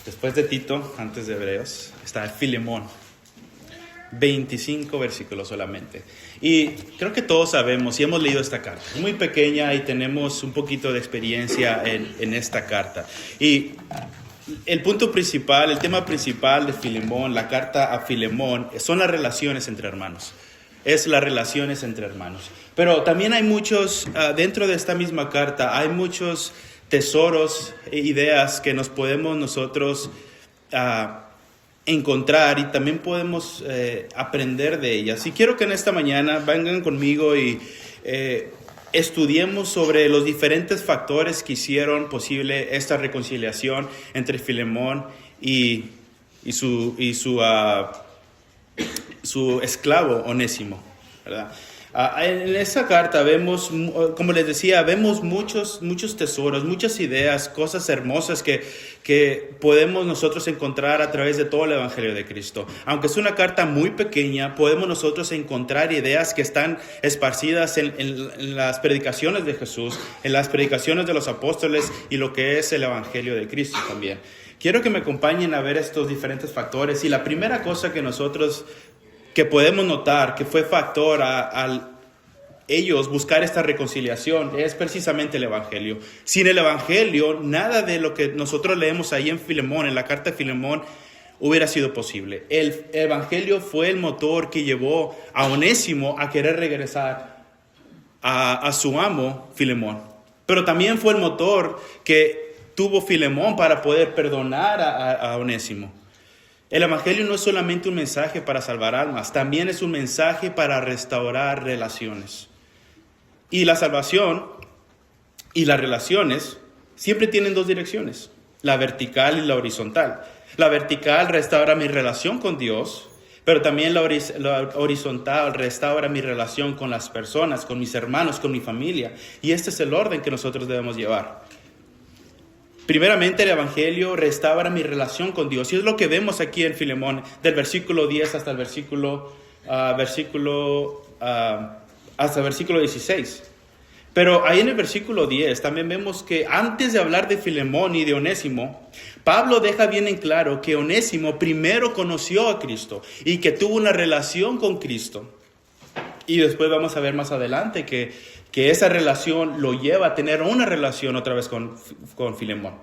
Después de Tito, antes de Hebreos, está Filemón. 25 versículos solamente. Y creo que todos sabemos y hemos leído esta carta. Es muy pequeña y tenemos un poquito de experiencia en esta carta. Y el punto principal, el tema principal de Filemón, la carta a Filemón, son las relaciones entre hermanos. Es las relaciones entre hermanos. Pero también hay muchos, dentro de esta misma carta, hay muchos tesoros e ideas que nos podemos nosotros encontrar y también podemos aprender de ellas. Y quiero que en esta mañana vengan conmigo y estudiemos sobre los diferentes factores que hicieron posible esta reconciliación entre Filemón y su esclavo Onésimo, ¿verdad? En esta carta vemos, como les decía, vemos muchos tesoros, muchas ideas, cosas hermosas que podemos nosotros encontrar a través de todo el Evangelio de Cristo. Aunque es una carta muy pequeña, podemos nosotros encontrar ideas que están esparcidas en las predicaciones de Jesús, en las predicaciones de los apóstoles y lo que es el Evangelio de Cristo también. Quiero que me acompañen a ver estos diferentes factores y la primera cosa que podemos notar que fue factor a ellos buscar esta reconciliación es precisamente el Evangelio. Sin el Evangelio, nada de lo que nosotros leemos ahí en Filemón, en la carta de Filemón, hubiera sido posible. El Evangelio fue el motor que llevó a Onésimo a querer regresar a su amo, Filemón. Pero también fue el motor que tuvo Filemón para poder perdonar a Onésimo. El Evangelio no es solamente un mensaje para salvar almas, también es un mensaje para restaurar relaciones. Y la salvación y las relaciones siempre tienen dos direcciones, la vertical y la horizontal. La vertical restaura mi relación con Dios, pero también la horizontal restaura mi relación con las personas, con mis hermanos, con mi familia. Y este es el orden que nosotros debemos llevar. Primeramente, el Evangelio restaura mi relación con Dios. Y es lo que vemos aquí en Filemón, del versículo 10 hasta el versículo 16. Pero ahí en el versículo 10 también vemos que antes de hablar de Filemón y de Onésimo, Pablo deja bien en claro que Onésimo primero conoció a Cristo y que tuvo una relación con Cristo. Y después vamos a ver más adelante que esa relación lo lleva a tener una relación otra vez con Filemón.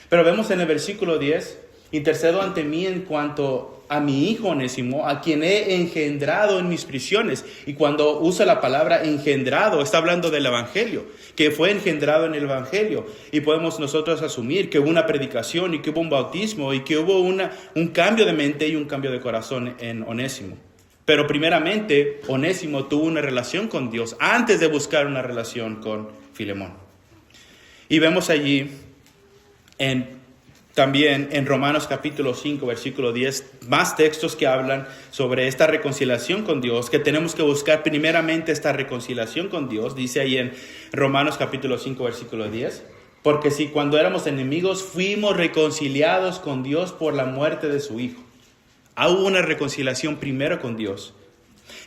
Pero vemos en el versículo 10, intercedo ante mí en cuanto a mi hijo Onésimo, a quien he engendrado en mis prisiones. Y cuando usa la palabra engendrado, está hablando del Evangelio, que fue engendrado en el Evangelio. Y podemos nosotros asumir que hubo una predicación y que hubo un bautismo y que hubo un cambio de mente y un cambio de corazón en Onésimo. Pero primeramente, Onésimo tuvo una relación con Dios antes de buscar una relación con Filemón. Y vemos allí también en Romanos capítulo 5, versículo 10, más textos que hablan sobre esta reconciliación con Dios, que tenemos que buscar primeramente esta reconciliación con Dios. Dice ahí en Romanos capítulo 5, versículo 10, porque si cuando éramos enemigos fuimos reconciliados con Dios por la muerte de su Hijo. Hubo una reconciliación primero con Dios.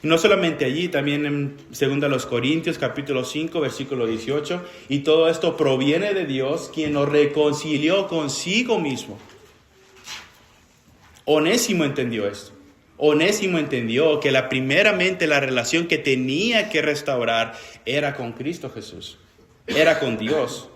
Y no solamente allí, también en 2 Corintios capítulo 5, versículo 18. Y todo esto proviene de Dios, quien nos reconcilió consigo mismo. Onésimo entendió esto. Onésimo entendió que primeramente la relación que tenía que restaurar era con Cristo Jesús. Era con Dios.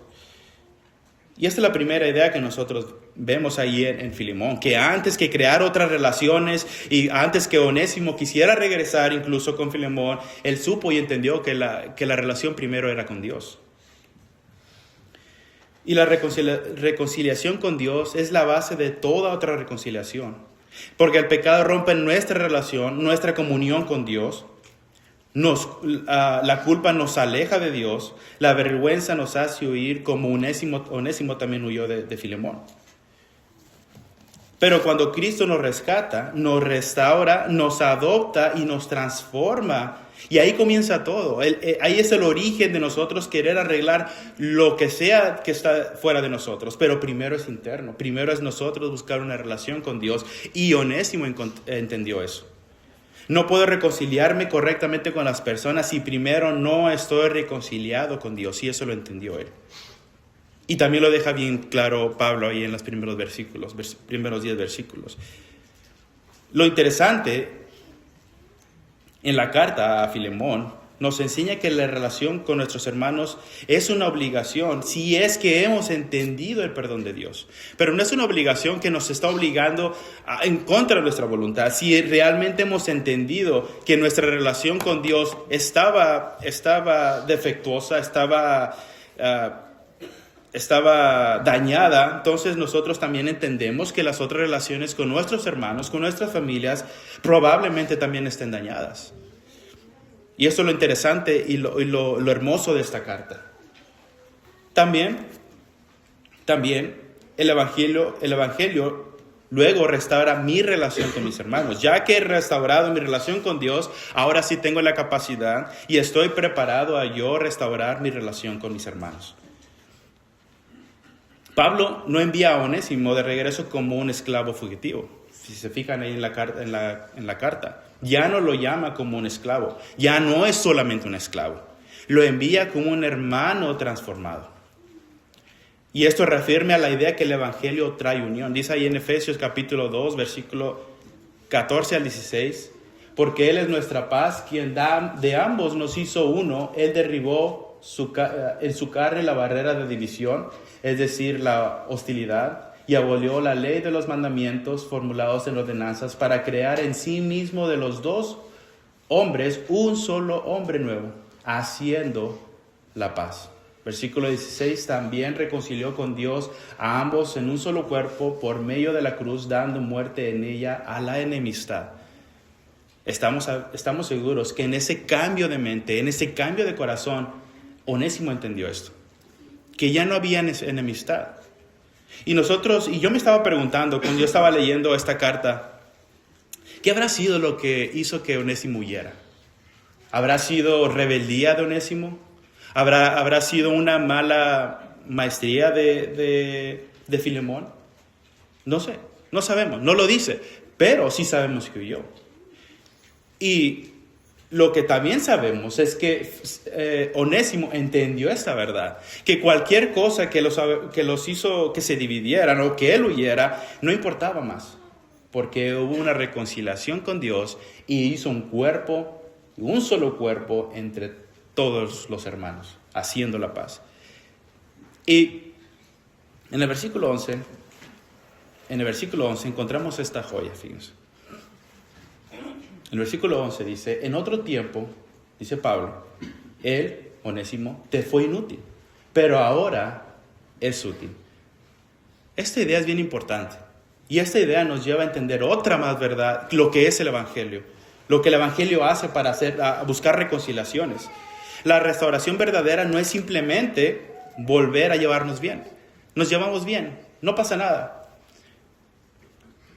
Y esta es la primera idea que nosotros vemos ahí en Filemón, que antes que crear otras relaciones y antes que Onésimo quisiera regresar incluso con Filemón, él supo y entendió que la relación primero era con Dios. Y la reconciliación con Dios es la base de toda otra reconciliación, porque el pecado rompe nuestra relación, nuestra comunión con Dios. La culpa nos aleja de Dios, la vergüenza nos hace huir como Onésimo también huyó de Filemón. Pero cuando Cristo nos rescata, nos restaura, nos adopta y nos transforma, y ahí comienza todo. Ahí es el origen de nosotros querer arreglar lo que sea que está fuera de nosotros, pero primero es interno, primero es nosotros buscar una relación con Dios, y Onésimo entendió eso. No puedo reconciliarme correctamente con las personas si primero no estoy reconciliado con Dios. Y eso lo entendió él. Y también lo deja bien claro Pablo ahí en los primeros versículos, primeros 10 versículos. Lo interesante en la carta a Filemón nos enseña que la relación con nuestros hermanos es una obligación si es que hemos entendido el perdón de Dios. Pero no es una obligación que nos está obligando en contra de nuestra voluntad. Si realmente hemos entendido que nuestra relación con Dios estaba defectuosa, estaba dañada, entonces nosotros también entendemos que las otras relaciones con nuestros hermanos, con nuestras familias, probablemente también estén dañadas. Y esto es lo interesante y lo hermoso de esta carta. También el Evangelio luego restaura mi relación con mis hermanos. Ya que he restaurado mi relación con Dios, ahora sí tengo la capacidad y estoy preparado a yo restaurar mi relación con mis hermanos. Pablo no envía a Onésimo de regreso como un esclavo fugitivo. Si se fijan ahí en la carta, ya no lo llama como un esclavo, ya no es solamente un esclavo, lo envía como un hermano transformado. Y esto refiere a la idea que el Evangelio trae unión. Dice ahí en Efesios capítulo 2, versículo 14 al 16, porque Él es nuestra paz, quien de ambos nos hizo uno. Él derribó en su carne la barrera de división, es decir, la hostilidad, y abolió la ley de los mandamientos formulados en ordenanzas para crear en sí mismo de los dos hombres un solo hombre nuevo, haciendo la paz. Versículo 16, también reconcilió con Dios a ambos en un solo cuerpo por medio de la cruz, dando muerte en ella a la enemistad. Estamos seguros que en ese cambio de mente, en ese cambio de corazón, Onésimo entendió esto, que ya no había enemistad. Y yo me estaba preguntando cuando yo estaba leyendo esta carta, ¿qué habrá sido lo que hizo que Onésimo huyera? ¿Habrá sido rebeldía de Onésimo? ¿Habrá sido una mala maestría de Filemón? No sé, no sabemos, no lo dice, pero sí sabemos que huyó. Y lo que también sabemos es que Onésimo entendió esta verdad, que cualquier cosa que los hizo que se dividieran o que él huyera, no importaba más, porque hubo una reconciliación con Dios y hizo un solo cuerpo entre todos los hermanos, haciendo la paz. Y en el versículo 11 encontramos esta joya, fíjense. El versículo 11 dice, en otro tiempo, dice Pablo, él, Onésimo, te fue inútil, pero ahora es útil. Esta idea es bien importante. Y esta idea nos lleva a entender otra más verdad, lo que es el Evangelio. Lo que el Evangelio hace para buscar reconciliaciones. La restauración verdadera no es simplemente volver a llevarnos bien. Nos llevamos bien, no pasa nada.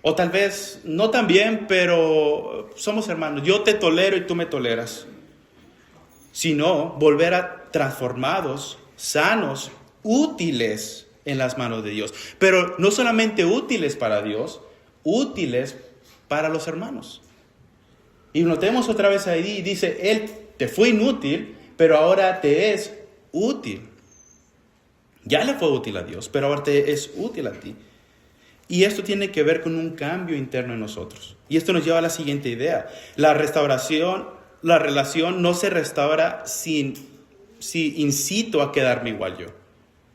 O tal vez no tan bien, pero somos hermanos. Yo te tolero y tú me toleras. Sino volver a transformados, sanos, útiles en las manos de Dios. Pero no solamente útiles para Dios, útiles para los hermanos. Y notemos otra vez ahí, dice, Él te fue inútil, pero ahora te es útil. Ya le fue útil a Dios, pero ahora te es útil a ti. Y esto tiene que ver con un cambio interno en nosotros. Y esto nos lleva a la siguiente idea. La relación no se restaura si incito a quedarme igual yo.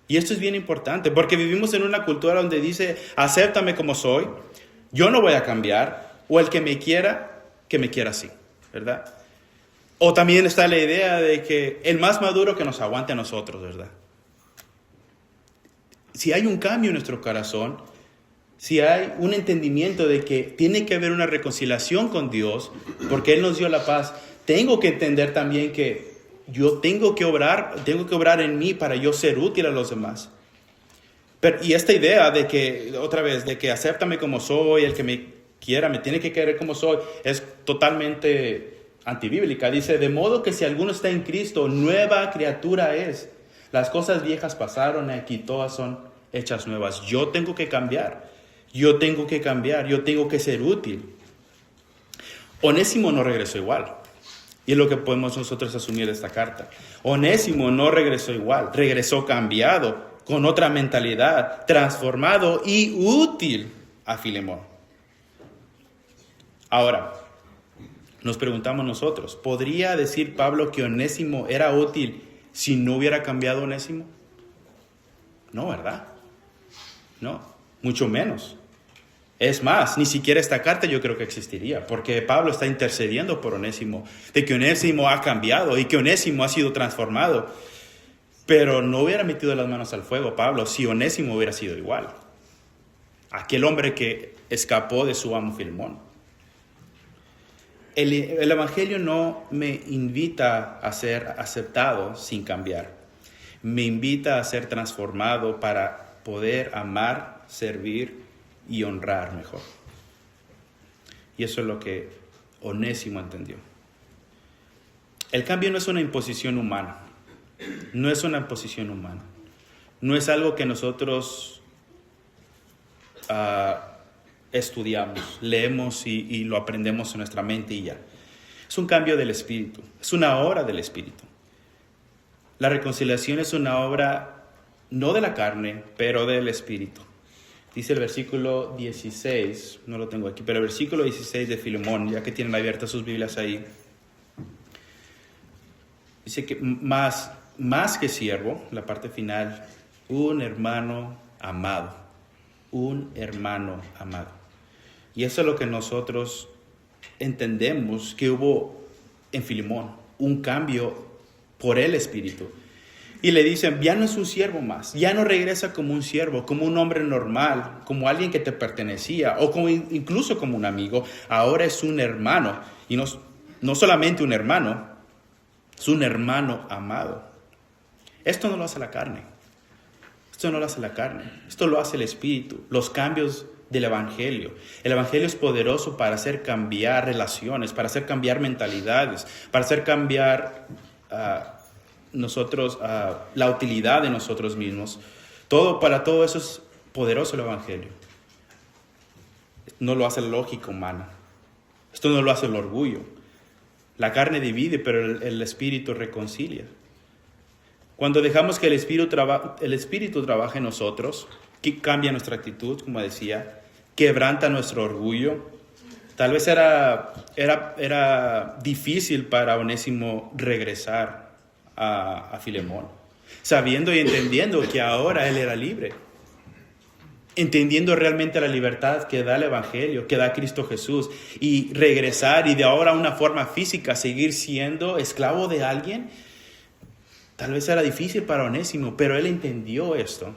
Y esto es bien importante, porque vivimos en una cultura donde dice, acéptame como soy, yo no voy a cambiar, o el que me quiera así, ¿verdad? O también está la idea de que el más maduro que nos aguante a nosotros, ¿verdad? Si hay un cambio en nuestro corazón, si hay un entendimiento de que tiene que haber una reconciliación con Dios, porque Él nos dio la paz, tengo que entender también que yo tengo que obrar en mí para yo ser útil a los demás. Y esta idea de que, otra vez, de que acéptame como soy, el que me quiera me tiene que querer como soy, es totalmente antibíblica. Dice, de modo que si alguno está en Cristo, nueva criatura es. Las cosas viejas pasaron, aquí todas son hechas nuevas. Yo tengo que cambiar. Yo tengo que ser útil. Onésimo no regresó igual. Y es lo que podemos nosotros asumir de esta carta. Onésimo no regresó igual, regresó cambiado con otra mentalidad, transformado y útil a Filemón. Ahora, nos preguntamos nosotros, ¿podría decir Pablo que Onésimo era útil si no hubiera cambiado Onésimo? No, ¿verdad? No, mucho menos. Es más, ni siquiera esta carta yo creo que existiría, porque Pablo está intercediendo por Onésimo, de que Onésimo ha cambiado y que Onésimo ha sido transformado. Pero no hubiera metido las manos al fuego Pablo si Onésimo hubiera sido igual. Aquel hombre que escapó de su amo Filemón. El Evangelio no me invita a ser aceptado sin cambiar. Me invita a ser transformado para poder amar, servir y honrar mejor. Y eso es lo que Onésimo entendió. El cambio no es una imposición humana. No es una imposición humana. No es algo que nosotros estudiamos, leemos y lo aprendemos en nuestra mente y ya. Es un cambio del Espíritu. Es una obra del Espíritu. La reconciliación es una obra no de la carne, pero del Espíritu. Dice el versículo 16, no lo tengo aquí, pero el versículo 16 de Filemón, ya que tienen abiertas sus Biblias ahí. Dice que más que siervo, la parte final, un hermano amado. Un hermano amado. Y eso es lo que nosotros entendemos que hubo en Filemón, un cambio por el Espíritu. Y le dicen, ya no es un siervo más, ya no regresa como un siervo, como un hombre normal, como alguien que te pertenecía, o como, incluso como un amigo. Ahora es un hermano, y no solamente un hermano, es un hermano amado. Esto no lo hace la carne. Esto no lo hace la carne. Esto lo hace el Espíritu. Los cambios del Evangelio. El Evangelio es poderoso para hacer cambiar relaciones, para hacer cambiar mentalidades, para hacer cambiar la utilidad de nosotros mismos. Para todo eso es poderoso el Evangelio. No lo hace la lógica humana. Esto no lo hace el orgullo. La carne divide, pero el Espíritu reconcilia. Cuando dejamos que el Espíritu trabaje en nosotros, que cambia nuestra actitud, como decía, quebranta nuestro orgullo. Tal vez era difícil para Onésimo regresar a Filemón, sabiendo y entendiendo que ahora él era libre, entendiendo realmente la libertad que da el Evangelio, que da Cristo Jesús, y regresar y de ahora a una forma física seguir siendo esclavo de alguien. Tal vez era difícil para Onésimo, pero él entendió esto.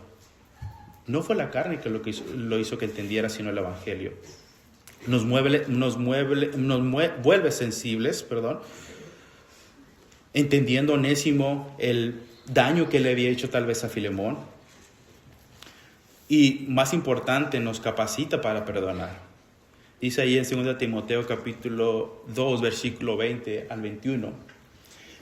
No fue la carne que lo hizo que entendiera, sino el Evangelio. Nos vuelve sensibles, entendiendo Onésimo el daño que le había hecho tal vez a Filemón. Y más importante, nos capacita para perdonar. Dice ahí en 2 Timoteo capítulo 2, versículo 20 al 21.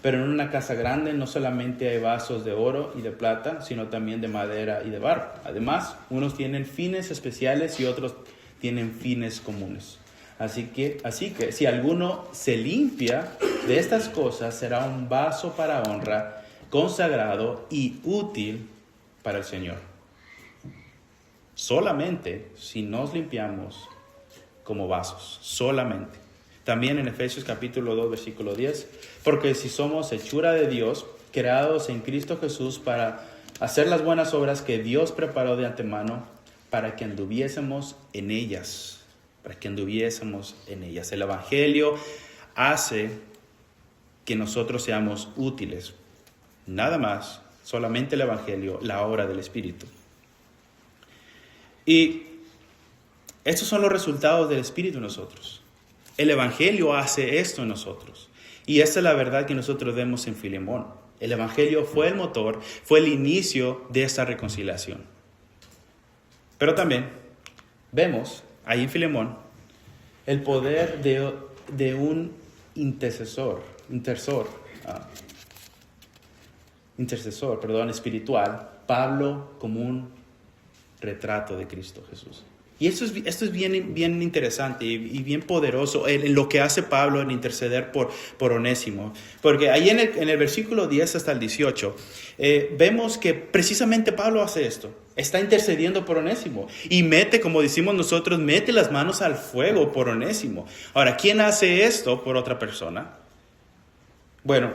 Pero en una casa grande no solamente hay vasos de oro y de plata, sino también de madera y de barro. Además, unos tienen fines especiales y otros tienen fines comunes. Así que si alguno se limpia de estas cosas, será un vaso para honra, consagrado y útil para el Señor. Solamente si nos limpiamos como vasos, solamente. También en Efesios capítulo 2, versículo 10, porque si somos hechura de Dios, creados en Cristo Jesús para hacer las buenas obras que Dios preparó de antemano para que anduviésemos en ellas. El Evangelio hace que nosotros seamos útiles. Nada más, solamente el Evangelio, la obra del Espíritu. Y estos son los resultados del Espíritu en nosotros. El Evangelio hace esto en nosotros. Y esta es la verdad que nosotros vemos en Filemón. El Evangelio fue el motor, fue el inicio de esta reconciliación. Pero también vemos ahí en Filemón el poder de un intercesor espiritual, Pablo, como un retrato de Cristo Jesús. Y esto es bien interesante y bien poderoso en lo que hace Pablo en interceder por Onésimo. Porque ahí en el versículo 10 hasta el 18, vemos que precisamente Pablo hace esto. Está intercediendo por Onésimo y mete, como decimos nosotros, mete las manos al fuego por Onésimo. Ahora, ¿quién hace esto por otra persona? Bueno,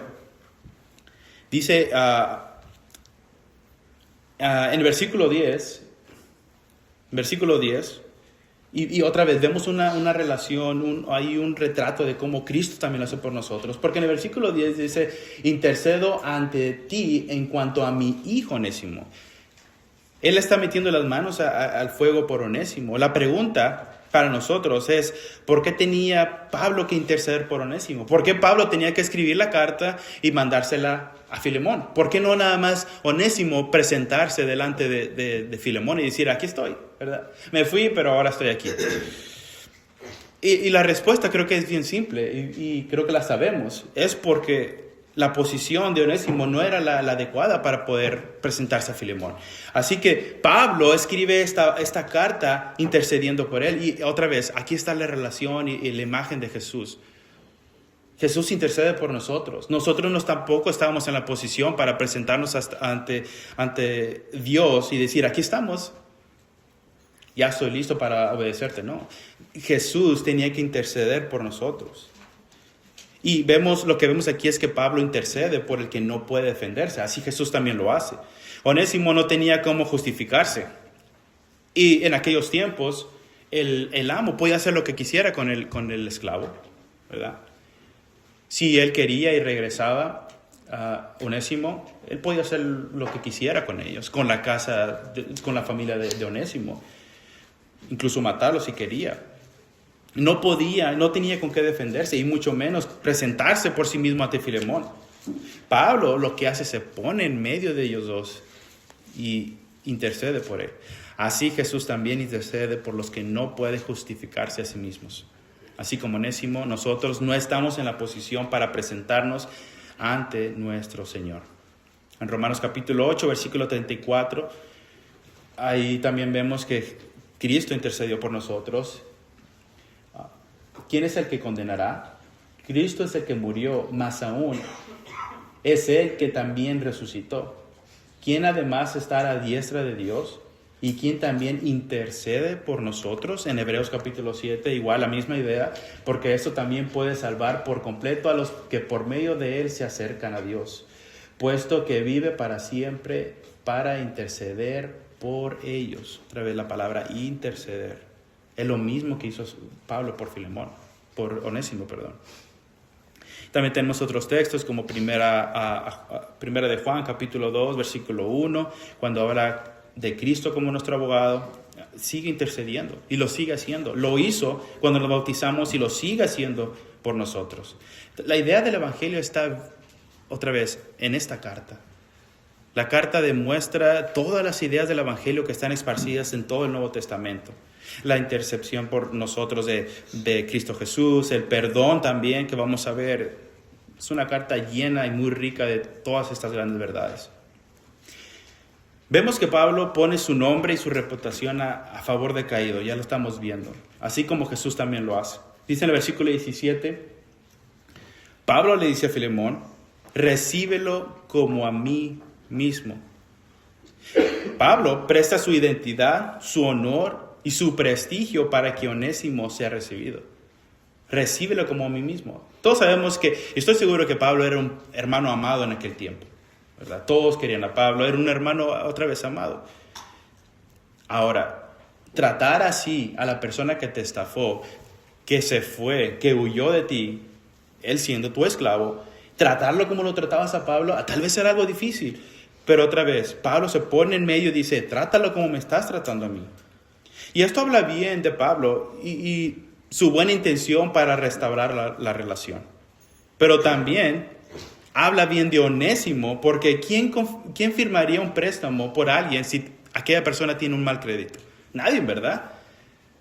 dice en el versículo 10, y otra vez vemos una relación, hay un retrato de cómo Cristo también lo hace por nosotros. Porque en el versículo 10 dice, intercedo ante ti en cuanto a mi hijo Onésimo. Él está metiendo las manos al fuego por Onésimo. La pregunta para nosotros es, ¿por qué tenía Pablo que interceder por Onésimo? ¿Por qué Pablo tenía que escribir la carta y mandársela a Filemón? ¿Por qué no nada más Onésimo presentarse delante de Filemón y decir, aquí estoy, ¿verdad? Me fui, pero ahora estoy aquí. Y la respuesta creo que es bien simple y creo que la sabemos. Es porque la posición de Onésimo no era la adecuada para poder presentarse a Filemón. Así que Pablo escribe esta carta intercediendo por él. Y otra vez, aquí está la relación y la imagen de Jesús. Jesús intercede por nosotros. Nosotros tampoco estábamos en la posición para presentarnos ante Dios y decir, aquí estamos, ya estoy listo para obedecerte. No, Jesús tenía que interceder por nosotros. Y lo que vemos aquí es que Pablo intercede por el que no puede defenderse. Así Jesús también lo hace. Onésimo no tenía cómo justificarse. Y en aquellos tiempos, el amo podía hacer lo que quisiera con el esclavo, ¿verdad? Si él quería y regresaba a Onésimo, él podía hacer lo que quisiera con ellos, con la casa, con la familia de Onésimo. Incluso matarlo si quería. No tenía con qué defenderse y mucho menos presentarse por sí mismo ante Filemón. Pablo lo que hace, se pone en medio de ellos dos y intercede por él. Así Jesús también intercede por los que no pueden justificarse a sí mismos. Así como Onésimo, nosotros no estamos en la posición para presentarnos ante nuestro Señor. En Romanos capítulo 8, versículo 34, ahí también vemos que Cristo intercedió por nosotros. ¿Quién es el que condenará? Cristo es el que murió, más aún es Él que también resucitó. ¿Quién además está a la diestra de Dios? ¿Y quién también intercede por nosotros? En Hebreos capítulo 7, igual la misma idea, porque esto también puede salvar por completo a los que por medio de Él se acercan a Dios, puesto que vive para siempre para interceder por ellos. Otra vez la palabra interceder. Es lo mismo que hizo Pablo por Onésimo, perdón. También tenemos otros textos como primera de Juan, capítulo 2, versículo 1, cuando habla de Cristo como nuestro abogado, sigue intercediendo y lo sigue haciendo. Lo hizo cuando nos bautizamos y lo sigue haciendo por nosotros. La idea del Evangelio está otra vez en esta carta. La carta demuestra todas las ideas del Evangelio que están esparcidas en todo el Nuevo Testamento. La intercepción por nosotros de Cristo Jesús, el perdón también que vamos a ver. Es una carta llena y muy rica de todas estas grandes verdades. Vemos que Pablo pone su nombre y su reputación a favor de caído, ya lo estamos viendo, así como Jesús también lo hace. Dice en el versículo 17, Pablo le dice a Filemón, recíbelo como a mí mismo. Pablo presta su identidad, su honor y su prestigio para que Onésimo sea recibido. Recíbelo como a mí mismo. Todos sabemos estoy seguro que Pablo era un hermano amado en aquel tiempo, ¿verdad? Todos querían a Pablo, era un hermano otra vez amado. Ahora, tratar así a la persona que te estafó, que se fue, que huyó de ti, él siendo tu esclavo, tratarlo como lo tratabas a Pablo, tal vez era algo difícil. Pero otra vez, Pablo se pone en medio y dice, trátalo como me estás tratando a mí. Y esto habla bien de Pablo y su buena intención para restaurar la relación. Pero también habla bien de Onésimo, porque ¿quién firmaría un préstamo por alguien si aquella persona tiene un mal crédito? Nadie, ¿verdad?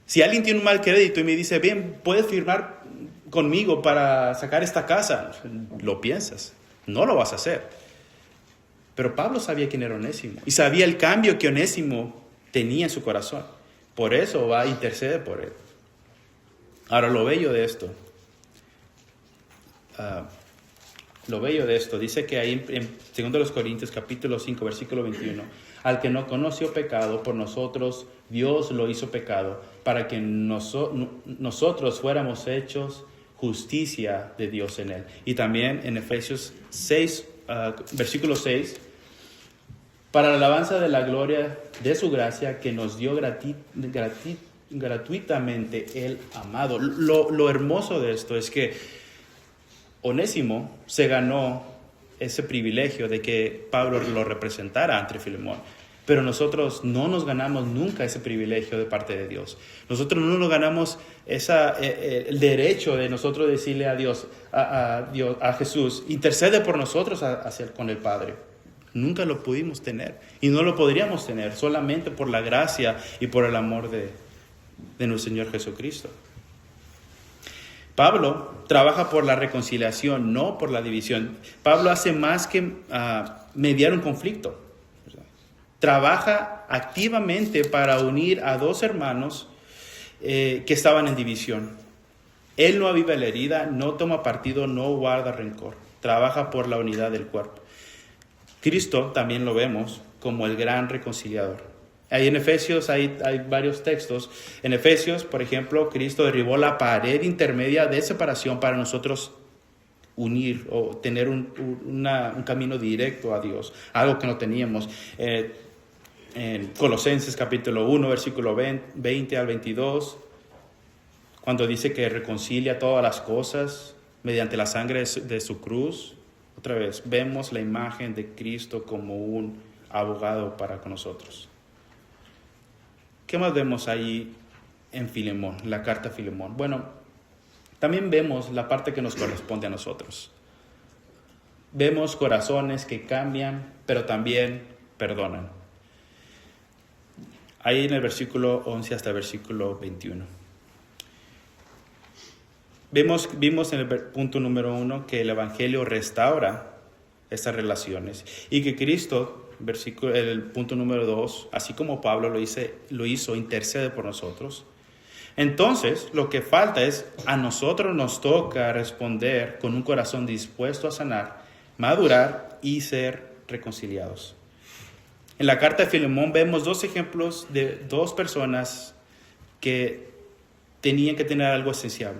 Si alguien tiene un mal crédito y me dice, bien, puedes firmar conmigo para sacar esta casa, lo piensas, no lo vas a hacer. Pero Pablo sabía quién era Onésimo y sabía el cambio que Onésimo tenía en su corazón. por eso va a interceder por él. Ahora, lo bello de esto, dice que ahí en 2 Corintios capítulo 5, versículo 21, al que no conoció pecado, por nosotros Dios lo hizo pecado, para que nosotros fuéramos hechos justicia de Dios en él. Y también en Efesios 6, versículo 6, para la alabanza de la gloria de su gracia que nos dio gratuitamente el amado. Lo hermoso de esto es que Onésimo se ganó ese privilegio de que Pablo lo representara ante Filemón. Pero nosotros no nos ganamos nunca ese privilegio de parte de Dios. Nosotros no nos ganamos el derecho de nosotros decirle a Dios, a Jesús, intercede por nosotros con el Padre. Nunca lo pudimos tener y no lo podríamos tener solamente por la gracia y por el amor de nuestro Señor Jesucristo. Pablo trabaja por la reconciliación, no por la división. Pablo hace más que mediar un conflicto. Trabaja activamente para unir a dos hermanos que estaban en división. Él no aviva la herida, no toma partido, no guarda rencor. Trabaja por la unidad del cuerpo. Cristo también lo vemos como el gran reconciliador. Ahí en Efesios hay varios textos. En Efesios, por ejemplo, Cristo derribó la pared intermedia de separación para nosotros unir o tener un camino directo a Dios, algo que no teníamos. En Colosenses capítulo 1, versículo 20 al 22, cuando dice que reconcilia todas las cosas mediante la sangre de su cruz. Otra vez, vemos la imagen de Cristo como un abogado para con nosotros. ¿Qué más vemos ahí en Filemón, la carta a Filemón? Bueno, también vemos la parte que nos corresponde a nosotros. Vemos corazones que cambian, pero también perdonan. Ahí en el versículo 11 hasta el versículo 21. Vimos en el punto número 1 que el Evangelio restaura estas relaciones y que Cristo, el punto número 2, así como Pablo lo hizo, intercede por nosotros. Entonces, lo que falta es, a nosotros nos toca responder con un corazón dispuesto a sanar, madurar y ser reconciliados. En la carta de Filemón vemos dos ejemplos de dos personas que tenían que tener algo esencial.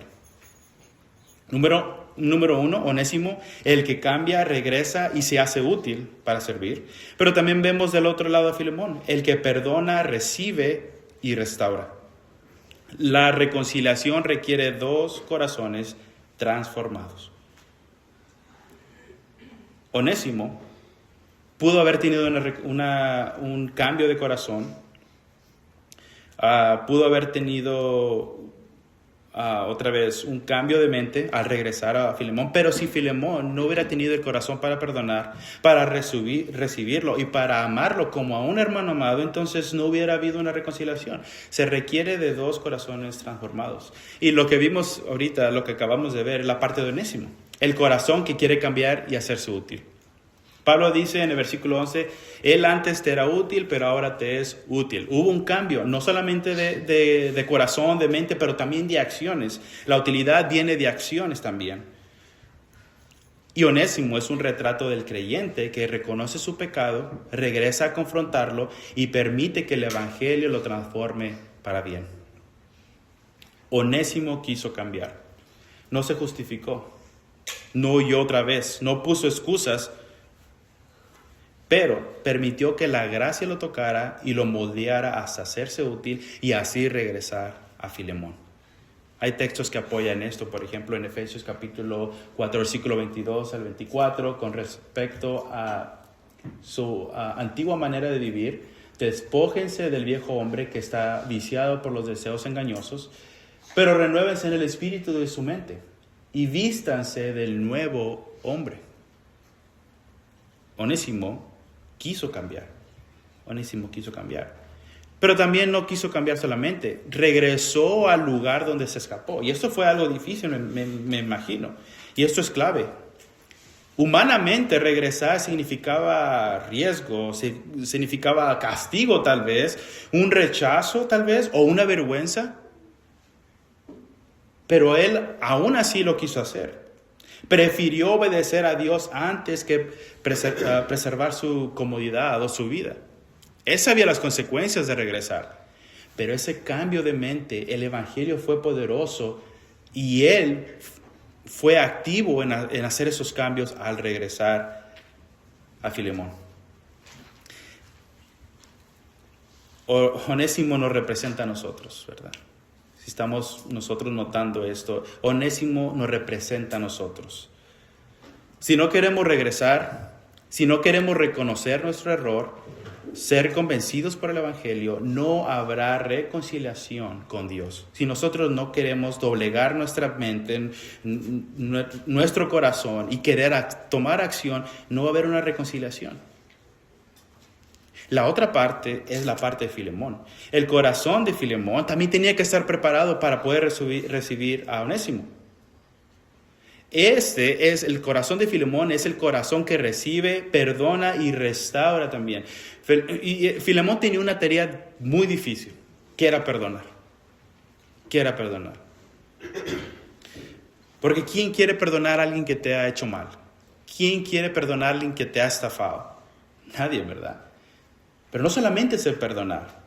Número 1, Onésimo, el que cambia, regresa y se hace útil para servir. Pero también vemos del otro lado a Filemón, el que perdona, recibe y restaura. La reconciliación requiere dos corazones transformados. Onésimo pudo haber tenido un cambio de corazón, pudo haber tenido otra vez un cambio de mente al regresar a Filemón, pero si Filemón no hubiera tenido el corazón para perdonar, para recibirlo y para amarlo como a un hermano amado, entonces no hubiera habido una reconciliación. Se requiere de dos corazones transformados. Y lo que vimos ahorita, lo que acabamos de ver, es la parte de Onésimo, el corazón que quiere cambiar y hacerse útil. Pablo dice en el versículo 11, él antes te era útil, pero ahora te es útil. Hubo un cambio, no solamente de corazón, de mente, pero también de acciones. La utilidad viene de acciones también. Y Onésimo es un retrato del creyente que reconoce su pecado, regresa a confrontarlo y permite que el evangelio lo transforme para bien. Onésimo quiso cambiar. No se justificó. No huyó otra vez. No puso excusas. Pero permitió que la gracia lo tocara y lo moldeara hasta hacerse útil y así regresar a Filemón. Hay textos que apoyan esto, por ejemplo, en Efesios capítulo 4, versículo 22 al 24, con respecto a su antigua manera de vivir. Despójense del viejo hombre que está viciado por los deseos engañosos, pero renuévense en el espíritu de su mente y vístanse del nuevo hombre. Onésimo quiso cambiar. Pero también no quiso cambiar solamente. Regresó al lugar donde se escapó. Y esto fue algo difícil, me imagino. Y esto es clave. Humanamente regresar significaba riesgo, significaba castigo tal vez, un rechazo tal vez o una vergüenza. Pero él aún así lo quiso hacer. Prefirió obedecer a Dios antes que preservar su comodidad o su vida. Él sabía las consecuencias de regresar. Pero ese cambio de mente, el evangelio fue poderoso y él fue activo en hacer esos cambios al regresar a Filemón. Onésimo nos representa a nosotros, ¿verdad? Si estamos nosotros notando esto, Onésimo nos representa a nosotros. Si no queremos regresar, si no queremos reconocer nuestro error, ser convencidos por el evangelio, no habrá reconciliación con Dios. Si nosotros no queremos doblegar nuestra mente, nuestro corazón y querer tomar acción, no va a haber una reconciliación. La otra parte es la parte de Filemón. El corazón de Filemón también tenía que estar preparado para poder recibir a Onésimo. Este es el corazón de Filemón, es el corazón que recibe, perdona y restaura también. Y Filemón tenía una tarea muy difícil, que era perdonar. Porque ¿quién quiere perdonar a alguien que te ha hecho mal? ¿Quién quiere perdonar a alguien que te ha estafado? Nadie, ¿verdad? Pero no solamente es el perdonar,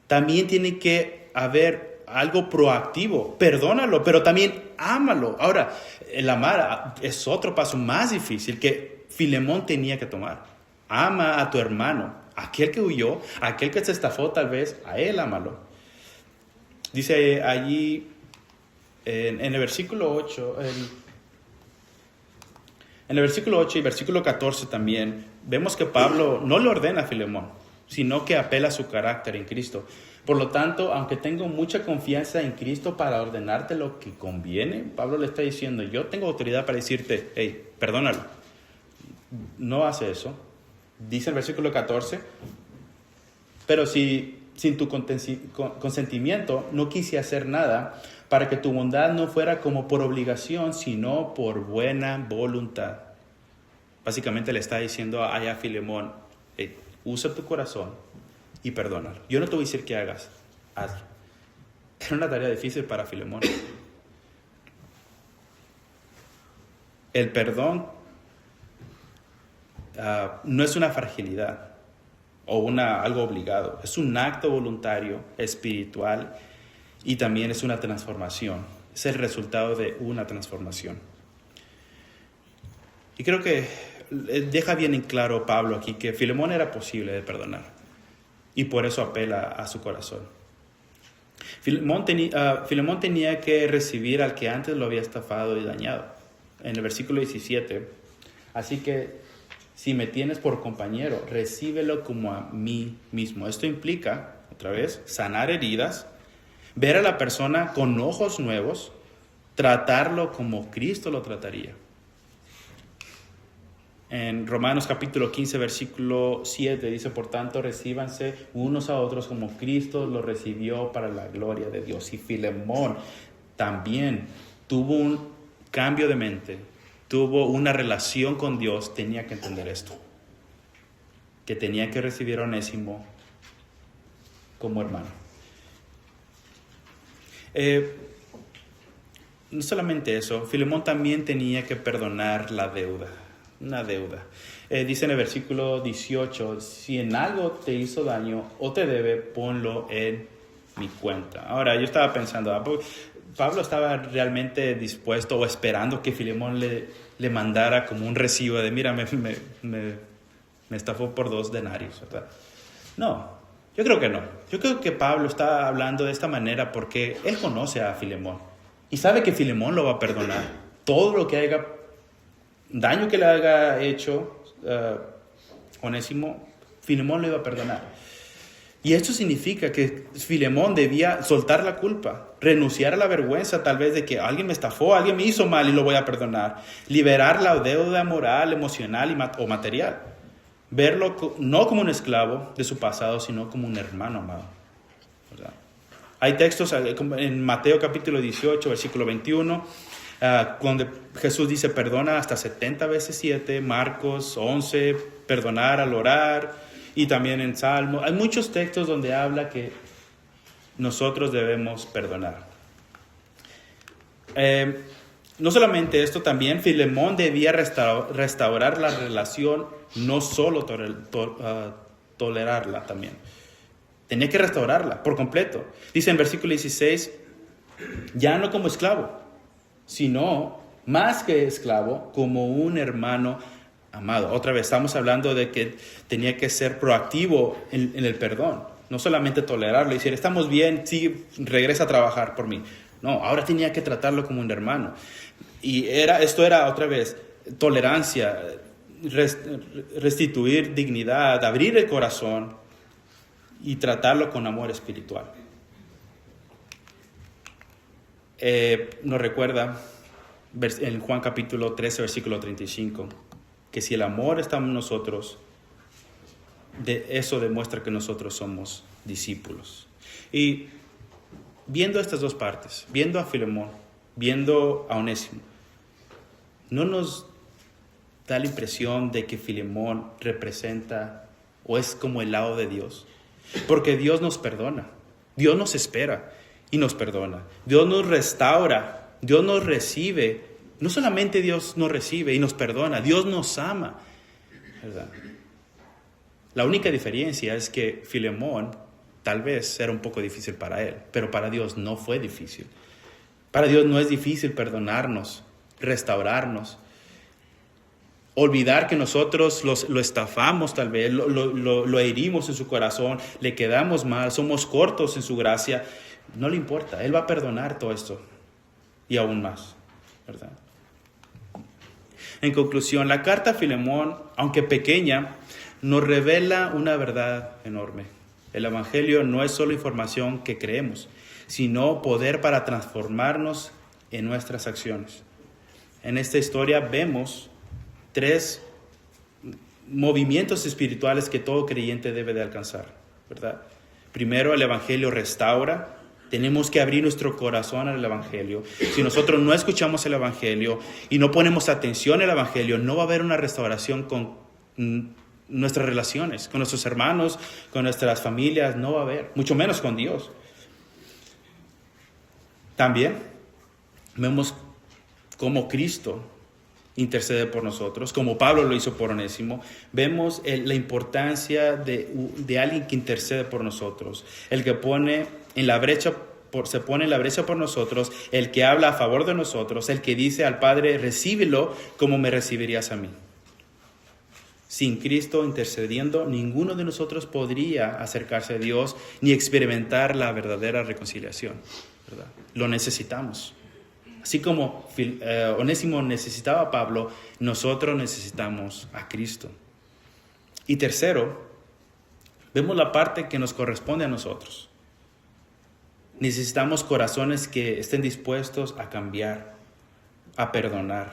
también tiene que haber algo proactivo. Perdónalo, pero también ámalo. Ahora, el amar es otro paso más difícil que Filemón tenía que tomar. Ama a tu hermano, aquel que huyó, aquel que se estafó tal vez, a él ámalo. Dice allí en el versículo 8, en el versículo 8 y versículo 14 también, vemos que Pablo no le ordena a Filemón, sino que apela a su carácter en Cristo. Por lo tanto, aunque tengo mucha confianza en Cristo para ordenarte lo que conviene, Pablo le está diciendo, yo tengo autoridad para decirte, hey, perdónalo. No hace eso. Dice el versículo 14, pero si sin tu consentimiento no quise hacer nada, para que tu bondad no fuera como por obligación, sino por buena voluntad. Básicamente le está diciendo a Filemón, hey, usa tu corazón y perdónalo. Yo no te voy a decir que hagas, hazlo. Era una tarea difícil para Filemón. El perdón no es una fragilidad o algo obligado. Es un acto voluntario, espiritual, y también es una transformación. Es el resultado de una transformación. Y creo que deja bien en claro Pablo aquí que Filemón era posible de perdonar. Y por eso apela a su corazón. Filemón tenía que recibir al que antes lo había estafado y dañado. En el versículo 17. Así que si me tienes por compañero, recíbelo como a mí mismo. Esto implica, otra vez, sanar heridas, ver a la persona con ojos nuevos, tratarlo como Cristo lo trataría. En Romanos capítulo 15, versículo 7, dice, por tanto, recíbanse unos a otros como Cristo lo recibió para la gloria de Dios. Y Filemón también tuvo un cambio de mente, tuvo una relación con Dios, tenía que entender esto, que tenía que recibir a Onésimo como hermano. No solamente eso, Filemón también tenía que perdonar la deuda, una deuda. Dice en el versículo 18, si en algo te hizo daño o te debe, ponlo en mi cuenta. Ahora, yo estaba pensando, Pablo estaba realmente dispuesto o esperando que Filemón le mandara como un recibo de, mira, me estafó por 2 denarios, ¿verdad? No. Yo creo que no. Yo creo que Pablo está hablando de esta manera porque él conoce a Filemón y sabe que Filemón lo va a perdonar. Todo lo que haya, daño que le haya hecho Onésimo, Filemón lo iba a perdonar. Y esto significa que Filemón debía soltar la culpa, renunciar a la vergüenza tal vez de que alguien me estafó, alguien me hizo mal y lo voy a perdonar. Liberar la deuda moral, emocional o material. Verlo no como un esclavo de su pasado, sino como un hermano amado, ¿verdad? Hay textos en Mateo capítulo 18, versículo 21. Cuando Jesús dice perdona hasta 70 veces 7, Marcos 11, perdonar al orar, y también en Salmo. Hay muchos textos donde habla que nosotros debemos perdonar. No solamente esto, también Filemón debía restaurar la relación, no solo tolerarla también. Tenía que restaurarla por completo. Dice en versículo 16, ya no como esclavo, sino más que esclavo, como un hermano amado. Otra vez, estamos hablando de que tenía que ser proactivo en el perdón. No solamente tolerarlo y decir, estamos bien, sí, regresa a trabajar por mí. No, ahora tenía que tratarlo como un hermano. Y esto era otra vez tolerancia, restituir dignidad, abrir el corazón y tratarlo con amor espiritual. Nos recuerda en Juan capítulo 13, versículo 35, que si el amor está en nosotros, eso demuestra que nosotros somos discípulos. Y viendo estas dos partes, viendo a Filemón, viendo a Onésimo, ¿no nos da la impresión de que Filemón representa o es como el lado de Dios? Porque Dios nos perdona, Dios nos espera y nos perdona. Dios nos restaura, Dios nos recibe. No solamente Dios nos recibe y nos perdona, Dios nos ama, ¿verdad? La única diferencia es que Filemón tal vez era un poco difícil para él, pero para Dios no fue difícil. Para Dios no es difícil perdonarnos, restaurarnos, olvidar que nosotros lo estafamos tal vez, lo herimos en su corazón, le quedamos mal, somos cortos en su gracia. No le importa, Él va a perdonar todo esto y aún más, ¿verdad? En conclusión, la carta a Filemón, aunque pequeña, nos revela una verdad enorme. El Evangelio no es solo información que creemos, sino poder para transformarnos en nuestras acciones. En esta historia vemos 3 movimientos espirituales que todo creyente debe de alcanzar, ¿verdad? Primero, el Evangelio restaura. Tenemos que abrir nuestro corazón al Evangelio. Si nosotros no escuchamos el Evangelio y no ponemos atención al Evangelio, no va a haber una restauración con nuestras relaciones, con nuestros hermanos, con nuestras familias, no va a haber, mucho menos con Dios. También vemos cómo Cristo intercede por nosotros, como Pablo lo hizo por Onésimo. Vemos la importancia de alguien que intercede por nosotros, el que se pone en la brecha por nosotros, el que habla a favor de nosotros, el que dice al Padre, recíbelo como me recibirías a mí. Sin Cristo intercediendo, ninguno de nosotros podría acercarse a Dios ni experimentar la verdadera reconciliación, ¿verdad? Lo necesitamos. Así como Onésimo necesitaba a Pablo, nosotros necesitamos a Cristo. Y tercero, vemos la parte que nos corresponde a nosotros. Necesitamos corazones que estén dispuestos a cambiar, a perdonar,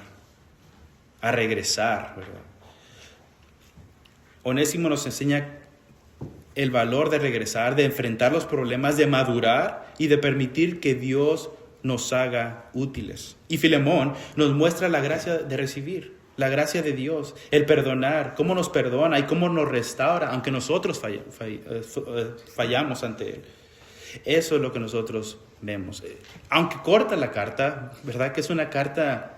a regresar, ¿verdad? Onésimo nos enseña el valor de regresar, de enfrentar los problemas, de madurar y de permitir que Dios nos haga útiles. Y Filemón nos muestra la gracia de recibir, la gracia de Dios, el perdonar, cómo nos perdona y cómo nos restaura, aunque nosotros fallamos ante Él. Eso es lo que nosotros vemos. Aunque corta la carta, ¿verdad? Que es una carta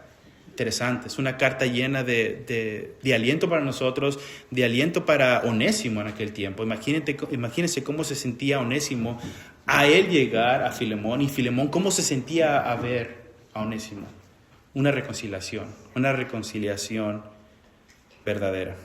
interesante, es una carta llena de aliento para nosotros, de aliento para Onésimo en aquel tiempo. Imagínense cómo se sentía Onésimo a él llegar a Filemón, y Filemón cómo se sentía a ver a Onésimo. Una reconciliación verdadera.